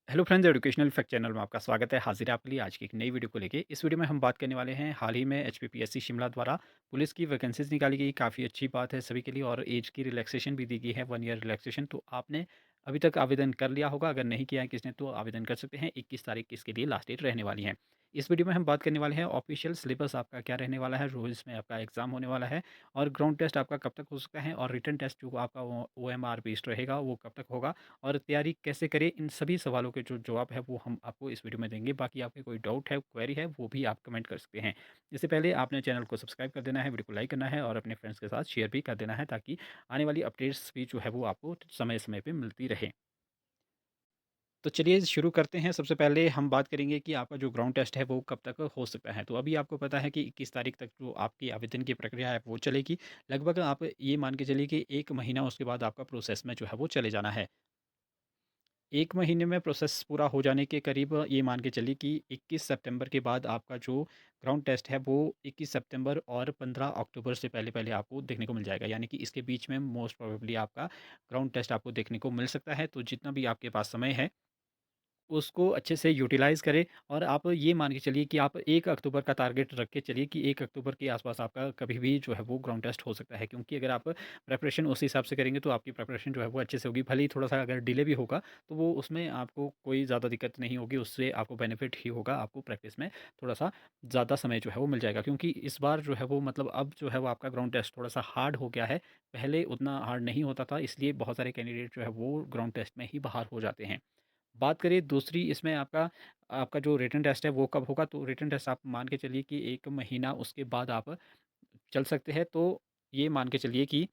Hello friends, educational fact channel में आपका स्वागत है। हाजिर है आपके लिए आज की एक नई वीडियो को लेके। इस वीडियो में हम बात करने वाले हैं हाल ही में एचपीपीएससी शिमला द्वारा पुलिस की वैकेंसीज निकाली गई। काफ़ी अच्छी बात है सभी के लिए और एज की रिलैक्सेशन भी दी गई है, 1 ईयर रिलैक्सेशन। तो आपने अभी तक आवेदन कर लिया होगा, अगर नहीं किया है किसने तो आवेदन कर सकते हैं। 21 तारीख इसके लिए लास्ट डेट रहने वाली है। इस वीडियो में हम बात करने वाले हैं ऑफिशियल सिलेबस आपका क्या रहने वाला है, रोज में आपका एग्जाम होने वाला है और ग्राउंड टेस्ट आपका कब तक हो सकता है और रिटन टेस्ट जो आपका OMR बेस्ड रहेगा वो कब तक होगा और तैयारी कैसे करें, इन सभी सवालों के जो जवाब है वो हम आपको इस वीडियो में देंगे। बाकी आपके कोई डाउट है, क्वेरी है, वो भी आप कमेंट कर सकते हैं। इससे पहले आपने चैनल को सब्सक्राइब कर देना है, वीडियो को लाइक करना है और अपने फ्रेंड्स के साथ शेयर भी कर देना है ताकि आने वाली अपडेट्स भी जो है वो आपको समय-समय पे मिलती रहे। तो चलिए शुरू करते हैं। सबसे पहले हम बात करेंगे कि आपका जो ग्राउंड टेस्ट है वो कब तक हो सकता है। तो अभी आपको पता है कि 21 तारीख तक जो आपकी आवेदन की प्रक्रिया है वो चलेगी। लगभग आप ये मान के चलिए कि 1 महीना उसके बाद आपका प्रोसेस में जो है वो चले जाना है। 1 महीने में प्रोसेस पूरा हो जाने के करीब ये मान के चलिए कि 21 सितंबर के बाद आपका जो ग्राउंड टेस्ट है वो 21 सितंबर और 15 अक्टूबर से पहले-पहले आपको देखने को मिल जाएगा। यानी कि इसके बीच में मोस्ट प्रोबेबली आपका ग्राउंड टेस्ट आपको देखने को मिल सकता है। तो जितना भी आपके पास समय है उसको अच्छे से यूटिलाइज़ करें और आप ये मान के चलिए कि आप 1 अक्टूबर का टारगेट रख के चलिए कि 1 अक्टूबर के आस-पास आपका कभी भी जो है वो ग्राउंड टेस्ट हो सकता है। क्योंकि अगर आप प्रिपरेशन उस हिसाब से करेंगे तो आपकी प्रिपरेशन जो है वो अच्छे से होगी। भले ही थोड़ा-सा अगर डिले भी होगा तो वो उसमें आपको कोई ज़्यादा दिक्कत नहीं होगी, उससे आपको बेनिफिट ही होगा। आपको प्रैक्टिस में थोड़ा-सा ज़्यादा समय जो है वो मिल जाएगा। क्योंकि इस बार जो है वो मतलब अब जो है वो आपका ग्राउंड टेस्ट थोड़ा-सा हार्ड हो गया है। पहले उतना हार्ड नहीं होता था, इसलिए बहुत सारे कैंडिडेट जो है वो ग्राउंड टेस्ट में ही बाहर हो जाते हैं। बात करें दूसरी इसमें आपका आपका जो रिटन टेस्ट है वो कब होगा, तो रिटन टेस्ट आप मान के चलिए कि 1 महीना उसके बाद आप चल सकते हैं। तो ये मान के चलिए कि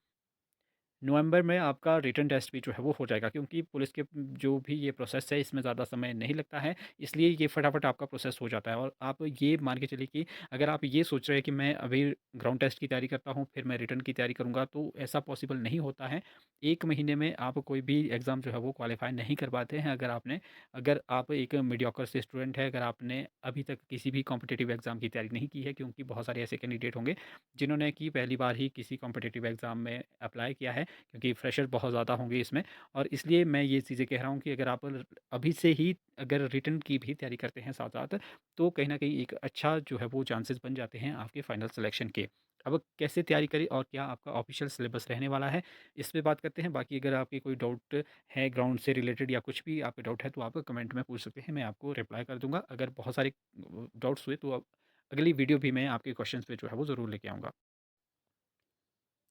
नवंबर में आपका रिटन टेस्ट भी जो है वो हो जाएगा क्योंकि पुलिस के जो भी ये प्रोसेस है इसमें ज़्यादा समय नहीं लगता है, इसलिए ये फटाफट आपका प्रोसेस हो जाता है। और आप ये मान के चलिए कि अगर आप ये सोच रहे हैं कि मैं अभी ग्राउंड टेस्ट की तैयारी करता हूँ फिर मैं रिटन की तैयारी करूँगा, तो ऐसा पॉसिबल नहीं होता है। 1 महीने में आप कोई भी एग्ज़ाम जो है वो क्वालिफ़ाई नहीं कर पाते हैं। अगर आप एक मीडियोकर से स्टूडेंट है, अगर आपने अभी तक किसी भी कॉम्पिटिटिव एग्ज़ाम की तैयारी नहीं की है, क्योंकि बहुत सारे ऐसे कैंडिडेट होंगे जिन्होंने कि पहली बार ही किसी कॉम्पिटिटिव एग्ज़ाम में अप्लाई किया है, क्योंकि फ्रेशर बहुत ज़्यादा होंगे इसमें। और इसलिए मैं ये चीज़ें कह रहा हूँ कि अगर आप अभी से ही अगर रिटन की भी तैयारी करते हैं साथ-साथ, तो कहीं न कहीं एक अच्छा जो है वो चांसेस बन जाते हैं आपके फाइनल सिलेक्शन के। अब कैसे तैयारी करें और क्या आपका ऑफ़िशियल सिलेबस रहने वाला है, इस पे बात करते हैं। बाकी अगर आपकी कोई डाउट है ग्राउंड से रिलेटेड या कुछ भी आपके डाउट है तो आप कमेंट में पूछ सकते हैं, मैं आपको रिप्लाई कर दूँगा। अगर बहुत सारे डाउट्स हुए तो अब अगली वीडियो भी मैं आपके क्वेश्चंस पे जो है वो ज़रूर लेके आऊँगा।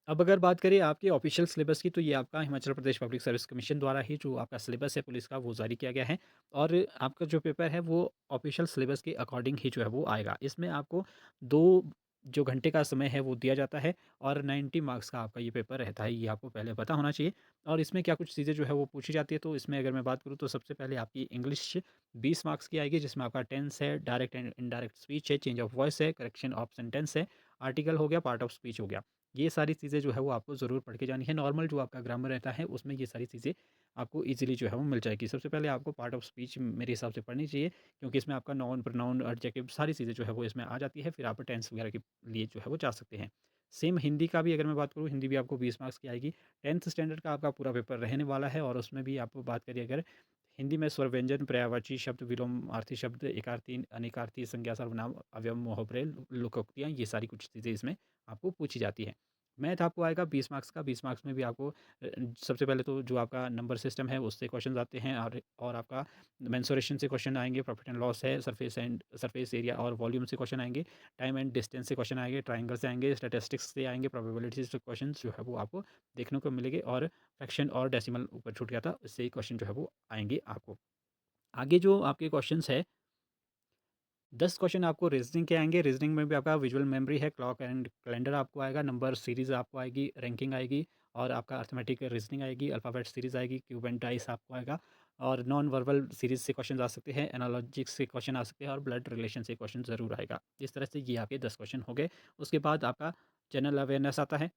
अब अगर बात करें आपके ऑफिशियल सिलेबस की, तो ये आपका Himachal Pradesh public service commission द्वारा ही जो आपका सिलेबस है पुलिस का वो जारी किया गया है और आपका जो पेपर है वो ऑफिशियल सिलेबस के अकॉर्डिंग ही जो है वो आएगा। इसमें आपको 2 जो घंटे का समय है वो दिया जाता है और 90 मार्क्स का आपका ये पेपर रहता है, ये आपको पहले पता होना चाहिए। और इसमें क्या कुछ चीज़ें जो है वो पूछी जाती है, तो इसमें अगर मैं बात करूँ तो सबसे पहले आपकी इंग्लिश 20 मार्क्स की आएगी, जिसमें आपका टेंस है, डायरेक्ट एंड इनडायरेक्ट स्पीच है, चेंज ऑफ वॉइस है, करेक्शन ऑफ सेंटेंस है, आर्टिकल हो गया, पार्ट ऑफ स्पीच हो गया। ये सारी चीज़ें जो है वो आपको ज़रूर पढ़ के जानी है। नॉर्मल जो आपका ग्रामर रहता है उसमें ये सारी चीज़ें आपको ईज़िली जो है वो मिल जाएगी। सबसे पहले आपको पार्ट ऑफ स्पीच मेरे हिसाब से पढ़नी चाहिए, क्योंकि इसमें आपका नाउन, प्रोनाउन, एडजेक्टिव सारी चीज़ें जो है वो इसमें आ जाती है। फिर आप टेंस वगैरह के लिए जो है वो जा सकते हैं। सेम हिंदी का भी अगर मैं बात करूँ, हिंदी भी आपको 20 मार्क्स की आएगी। 10th स्टैंडर्ड का आपका पूरा पेपर रहने वाला है और उसमें भी आप बात करिए अगर हिंदी में स्वर व्यंजन, पर्यायवाची शब्द, विलोमार्थी शब्द, एकार्थी, अनेकार्थी, संज्ञा, सर्वनाम, अव्यय, मोहप्रिय, लोकोक्तियाँ, ये सारी कुछ चीज़ें इसमें आपको पूछी जाती हैं। मैथ आपको आएगा 20 मार्क्स का। 20 मार्क्स में भी आपको सबसे पहले तो जो आपका नंबर सिस्टम है उससे क्वेश्चंस आते हैं और आपका मेंसुरेशन से क्वेश्चन आएँगे, प्रॉफिट एंड लॉस है, सरफेस एरिया और वॉल्यूम से क्वेश्चन आएँगे, टाइम एंड डिस्टेंस से क्वेश्चन आएँगे, ट्रायंगल से आएँगे, स्टैटिस्टिक्स से आएँगे, प्रोबेबिलिटी से क्वेश्चंस जो है वो आपको देखने को मिलेंगे और फ्रैक्शन और डेसिमल ऊपर छूट गया था, इससे क्वेश्चन जो है वो आएँगे आपको। आगे जो आपके क्वेश्चंस है, 10 क्वेश्चन आपको रीज़निंग के आएँगे। रीज़निंग में भी आपका विजुअल मेमोरी है, क्लॉक एंड कैलेंडर आपको आएगा, नंबर सीरीज़ आपको आएगी, रैंकिंग आएगी और आपका अरिथमेटिक रीज़निंग आएगी, अल्फ़ाबेट सीरीज़ आएगी, क्यूब एंड डाइस आपको आएगा और नॉन वर्बल सीरीज़ से क्वेश्चन आ सकते हैं, एनालॉजिक्स से क्वेश्चन आ सकते हैं और ब्लड रिलेशन से क्वेश्चन ज़रूर आएगा। इस तरह से ये आपके 10 क्वेश्चन हो गए। उसके बाद आपका जनरल अवेयरनेस आता है।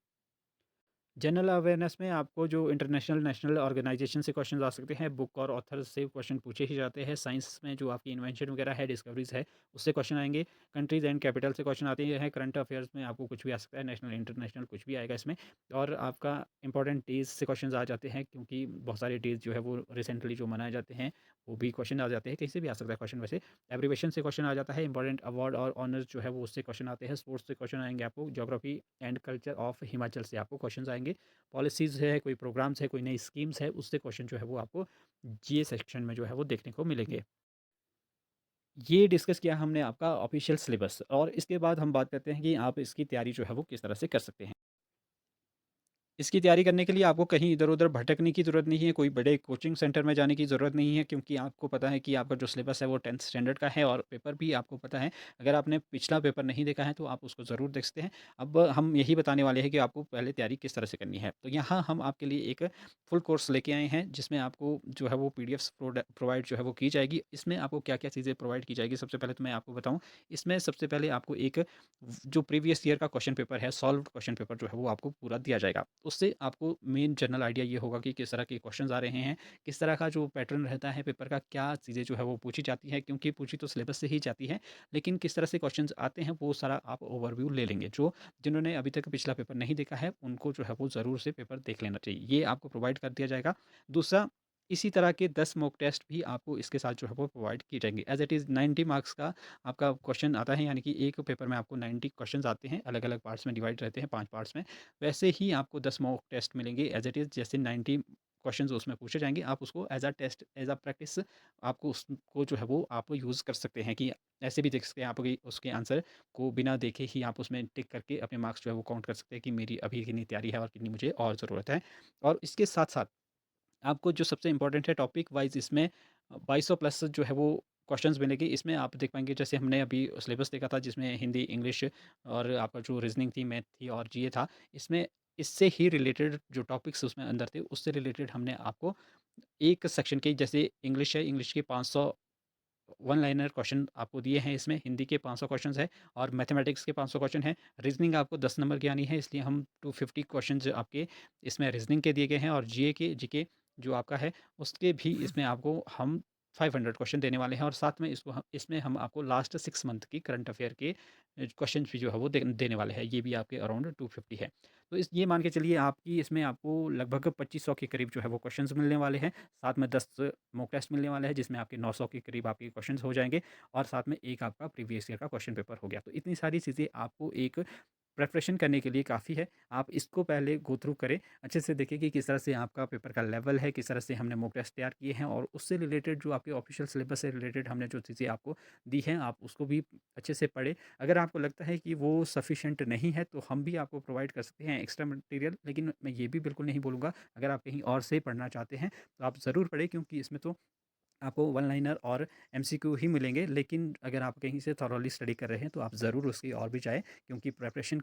जनरल अवेयरनेस में आपको जो इंटरनेशनल, नेशनल ऑर्गेनाइज़ेशन से क्वेश्चन्स आ सकते हैं, बुक और ऑथर से क्वेश्चन पूछे ही जाते हैं। साइंस में जो आपकी इन्वेंशन वगैरह है, डिस्कवरीज़ है, उससे क्वेश्चन आएँगे। कंट्रीज़ एंड कैपिटल से क्वेश्चन आते हैं। करंट अफेयर्स में आपको कुछ भी आ सकता है, नेशनल, इंटरनेशनल कुछ भी आएगा इसमें। और आपका इंपॉर्टेंट डेज़ से क्वेश्चन्स आ जाते हैं, क्योंकि बहुत सारे डेज़ जो है वो रिसेंटली जो मनाए जाते हैं, वो भी क्वेश्चन आ जाते हैं। कहीं से भी आ सकता है क्वेश्चन वैसे। एब्रिविएशन से क्वेश्चन आ जाता है। इंपॉर्टेंट अवार्ड और ऑनर्स जो है वो उससे क्वेश्चन आते हैं। स्पोर्ट्स से क्वेश्चन आएँगे आपको। Geography and culture of Himachal से आपको क्वेश्चंस आएँगे। पॉलिसीज़ है, कोई प्रोग्राम्स है, कोई नई स्कीम्स है, उससे क्वेश्चन जो है वो आपको जीए सेक्शन में जो है वो देखने को मिलेंगे। ये डिस्कस किया हमने आपका ऑफ़िशियल सिलेबस, और इसके बाद हम बात करते हैं कि आप इसकी तैयारी जो है वो किस तरह से कर सकते हैं। इसकी तैयारी करने के लिए आपको कहीं इधर-उधर भटकने की ज़रूरत नहीं है, कोई बड़े कोचिंग सेंटर में जाने की ज़रूरत नहीं है, क्योंकि आपको पता है कि आपका जो सिलेबस है वो 10th स्टैंडर्ड का है, और पेपर भी आपको पता है। अगर आपने पिछला पेपर नहीं देखा है तो आप उसको ज़रूर देख सकते हैं। अब हम यही बताने वाले हैं कि आपको पहले तैयारी किस तरह से करनी है। तो यहाँ हम आपके लिए एक फुल कोर्स लेके आए हैं, जिसमें आपको जो है वो पीडीएफ्स प्रोवाइड जो है वो की जाएगी। इसमें आपको क्या-क्या चीज़ें प्रोवाइड की जाएगी, सबसे पहले तो मैं आपको बताऊँ। इसमें सबसे पहले आपको एक जो प्रीवियस ईयर का क्वेश्चन पेपर है, सॉल्व्ड क्वेश्चन पेपर जो है वो आपको पूरा दिया जाएगा। उससे आपको मेन जनरल आइडिया ये होगा कि किस तरह के क्वेश्चंस आ रहे हैं, किस तरह का जो पैटर्न रहता है पेपर का, क्या चीज़ें जो है वो पूछी जाती है, क्योंकि पूछी तो सिलेबस से ही जाती है, लेकिन किस तरह से क्वेश्चंस आते हैं वो सारा आप ओवरव्यू ले लेंगे। जो जिन्होंने अभी तक पिछला पेपर नहीं देखा है, उनको जो है वो ज़रूर से पेपर देख लेना चाहिए। ये आपको प्रोवाइड कर दिया जाएगा। दूसरा, इसी तरह के 10 मॉक टेस्ट भी आपको इसके साथ जो है वो प्रोवाइड की जाएँगी। एज़ इट इज़ 90 मार्क्स का आपका क्वेश्चन आता है, यानी कि एक पेपर में आपको 90 क्वेश्चंस आते हैं, अलग-अलग पार्ट्स में डिवाइड रहते हैं, 5 पार्ट्स में। वैसे ही आपको 10 मॉक टेस्ट मिलेंगे एज़ इट इज़, जैसे 90 क्वेश्चंस उसमें पूछे जाएँगे, आप उसको as a test, as a practice आपको उसको जो है वो आप यूज़ कर सकते हैं, कि ऐसे भी देख सकते हैं आप कि उसके आंसर को बिना देखे ही आप उसमें टिक करके अपने मार्क्स जो है वो काउंट कर सकते हैं, कि मेरी अभी कितनी तैयारी है और कितनी मुझे और ज़रूरत है। और इसके साथ-साथ आपको जो सबसे इम्पोर्टेंट है, टॉपिक वाइज़ इसमें 2200 प्लस जो है वो क्वेश्चंस मिलेंगे। इसमें आप देख पाएँगे, जैसे हमने अभी सिलेबस देखा था जिसमें हिंदी, इंग्लिश और आपका जो रीज़निंग थी, मैथ थी और जीए था। इसमें इससे ही रिलेटेड जो टॉपिक्स उसमें अंदर थे, उससे रिलेटेड हमने आपको एक सेक्शन के, जैसे इंग्लिश है, इंग्लिश के 500 वन लाइनर क्वेश्चन आपको दिए हैं इसमें, हिंदी के 500 क्वेश्चंस हैं और मैथमेटिक्स के 500 क्वेश्चन हैं। रीज़निंग आपको 10 नंबर की आनी है, इसलिए हम 250 क्वेश्चंस आपके इसमें रीज़निंग के दिए गए हैं, और जीए के, जीके जो आपका है, उसके भी इसमें आपको हम 500 क्वेश्चन देने वाले हैं, और साथ में इसमें हम आपको लास्ट 6 मंथ की करंट अफेयर के क्वेश्चन भी जो है वो देने वाले हैं। ये भी आपके अराउंड 250 है। तो इस ये मान के चलिए आपकी इसमें आपको लगभग 2500 के करीब जो है वो क्वेश्चंस मिलने वाले हैं। साथ में 10 मॉक टेस्ट मिलने वाला है, जिसमें आपके 900 के करीब आपके क्वेश्चंस हो जाएँगे, और साथ में एक आपका प्रीवियस ईयर का क्वेश्चन पेपर हो गया। तो इतनी सारी चीज़ें आपको एक प्रिपरेशन करने के लिए काफ़ी है। आप इसको पहले गो थ्रू करें, अच्छे से देखें कि किस तरह से आपका पेपर का लेवल है, किस तरह से हमने मॉक टेस्ट तैयार किए हैं, और उससे रिलेटेड जो आपके ऑफिशियल सिलेबस से रिलेटेड हमने जो चीज़ें आपको दी हैं, आप उसको भी अच्छे से पढ़ें। अगर आपको लगता है कि वो सफिशिएंट नहीं है, तो हम भी आपको प्रोवाइड कर सकते हैं एक्स्ट्रा मटेरियल, लेकिन मैं ये भी बिल्कुल नहीं बोलूँगा, अगर आप कहीं और से पढ़ना चाहते हैं, तो आप ज़रूर पढ़ें, क्योंकि इसमें तो आपको वन लाइनर और एमसीक्यू ही मिलेंगे। लेकिन अगर आप कहीं से थॉरोली स्टडी कर रहे हैं, तो आप ज़रूर उसकी और भी जाएँ, क्योंकि प्रिपरेशन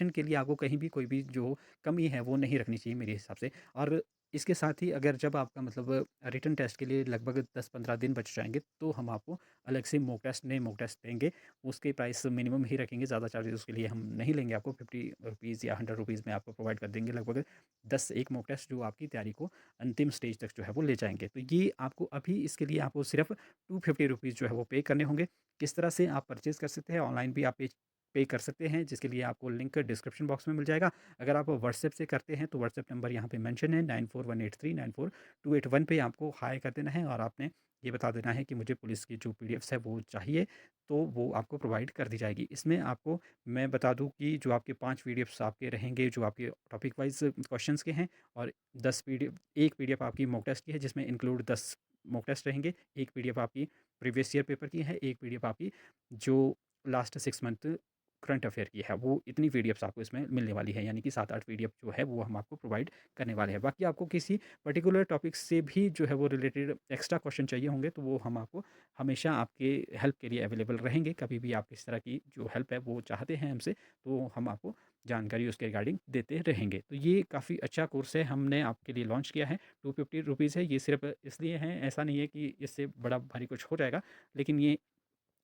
के लिए आपको कहीं भी कोई भी जो कमी है वो नहीं रखनी चाहिए मेरे हिसाब से। और इसके साथ ही, अगर जब आपका मतलब रिटन टेस्ट के लिए लगभग 10-15 दिन बच जाएँगे, तो हम आपको अलग से नए मॉक टेस्ट देंगे। उसके प्राइस मिनिमम ही रखेंगे, ज़्यादा चार्जेज़ उसके लिए हम नहीं लेंगे। आपको 50 रुपीज़ या 100 रुपीज़ में आपको प्रोवाइड कर देंगे लगभग 10 एक मॉक टेस्ट, जो आपकी तैयारी को अंतिम स्टेज तक जो है वो ले जाएँगे। तो ये आपको अभी इसके लिए आपको सिर्फ़ 250 रुपीज़ जो है वो पे करने होंगे। किस तरह से आप परचेज़ कर सकते हैं, ऑनलाइन भी आप पे पे कर सकते हैं, जिसके लिए आपको लिंक डिस्क्रिप्शन बॉक्स में मिल जाएगा। अगर आप व्हाट्सएप से करते हैं, तो व्हाट्सएप नंबर यहाँ पे मेंशन है, 9418394281 पे आपको हाय कर देना है, और आपने ये बता देना है कि मुझे पुलिस की जो पीडीएफ्स है वो चाहिए, तो वो आपको प्रोवाइड कर दी जाएगी। इसमें आपको मैं बता दूँ कि जो आपके 5 पीडीएफ्स आपके रहेंगे, जो आपके टॉपिक वाइज़ क्वेश्चंस के हैं, और 10 पीडीएफ, एक पीडीएफ आपकी मॉक टेस्ट की है, जिसमें इंक्लूड 10 मॉक टेस्ट रहेंगे। एक पीडीएफ आपकी प्रीवियस ईयर पेपर की है, एक पीडीएफ आपकी जो लास्ट 6 मंथ करंट अफेयर की है। वो इतनी पीडीएफ्स आपको इसमें मिलने वाली है, यानी कि 7-8 पीडीएफ जो है वो हम आपको प्रोवाइड करने वाले हैं। बाकी आपको किसी पर्टिकुलर टॉपिक से भी जो है वो रिलेटेड एक्स्ट्रा क्वेश्चन चाहिए होंगे, तो वो हम आपको हमेशा आपके हेल्प के लिए अवेलेबल रहेंगे। कभी भी आप इस तरह की जो हेल्प है वो चाहते हैं हमसे, तो हम आपको जानकारी उसके रिगार्डिंग देते रहेंगे। तो ये काफ़ी अच्छा कोर्स है, हमने आपके लिए लॉन्च किया है। 250 रुपीज़ है। ये सिर्फ़ इसलिए है, ऐसा नहीं है कि इससे बड़ा भारी कुछ हो जाएगा, लेकिन ये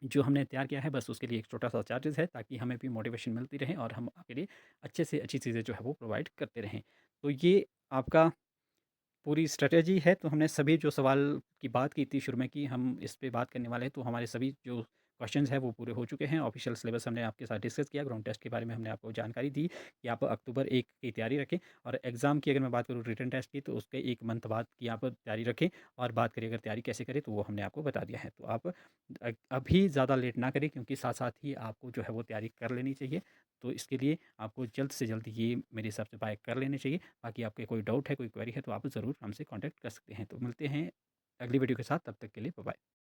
जो हमने तैयार किया है बस उसके लिए एक छोटा-सा चार्जेज़ है ताकि हमें भी मोटिवेशन मिलती रहे और हम आपके लिए अच्छे से अच्छी चीज़ें जो है वो प्रोवाइड करते रहें। तो ये आपका पूरी स्ट्रैटेजी है, तो हमने सभी जो सवाल की बात की थी शुरू में कि हम इस पे बात करने वाले हैं, तो हमारे सभी जो क्वेश्चंस हैं वो पूरे हो चुके हैं। ऑफ़िशियल सिलेबस हमने आपके साथ डिस्कस किया, ग्राउंड टेस्ट के बारे में हमने आपको जानकारी दी कि आप अक्टूबर 1 की तैयारी रखें और एग्ज़ाम की अगर मैं बात करूँ रिटन टेस्ट की तो उसके 1 मंथ बाद की आप तैयारी रखें और बात करें अगर तैयारी कैसे करें तो वो हमने आपको बता दिया है। तो आप अभी ज़्यादा लेट ना करें क्योंकि साथ-साथ ही आपको जो है वो तैयारी कर लेनी चाहिए। तो इसके लिए आपको जल्द से जल्द ये मेरे हिसाब से बाय कर लेने चाहिए। बाकी आपके कोई डाउट है, कोई क्वेरी है तो आप ज़रूर हमसे कॉन्टैक्ट कर सकते हैं। तो मिलते हैं अगली वीडियो के साथ, तब तक के लिए बाय-बाय।